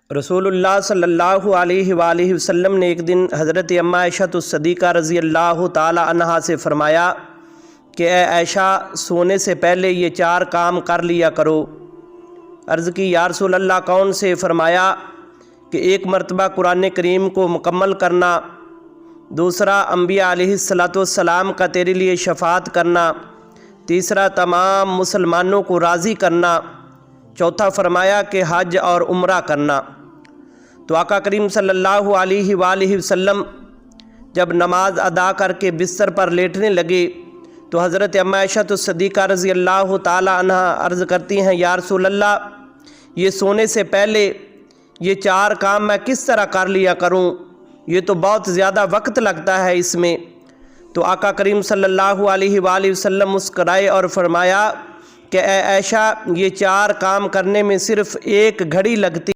رسول اللہ صلی اللہ علیہ وآلہ وسلم نے ایک دن حضرت اماں عائشہ الصدیقہ رضی اللہ تعالی عنہا سے فرمایا کہ اے عائشہ، سونے سے پہلے یہ 4 کام کر لیا کرو۔ عرض کی یا رسول اللہ کون سے؟ فرمایا کہ 1 مرتبہ قرآن کریم کو مکمل کرنا، دوسرا انبیاء علیہ السلام کا تیرے لیے شفاعت کرنا، تیسرا تمام مسلمانوں کو راضی کرنا، چوتھا فرمایا کہ حج اور عمرہ کرنا۔ تو آقا کریم صلی اللہ علیہ وآلہ وسلم جب نماز ادا کر کے بستر پر لیٹنے لگے تو حضرت اماں عائشہ الصدیقہ رضی اللہ تعالی عنہ عرض کرتی ہیں یا رسول اللہ، یہ سونے سے پہلے یہ 4 کام میں کس طرح کر لیا کروں؟ یہ تو بہت زیادہ وقت لگتا ہے اس میں۔ تو آقا کریم صلی اللہ علیہ وآلہ وسلم مسکرائے اور فرمایا کہ اے عائشہ، یہ 4 کام کرنے میں صرف 1 گھڑی لگتی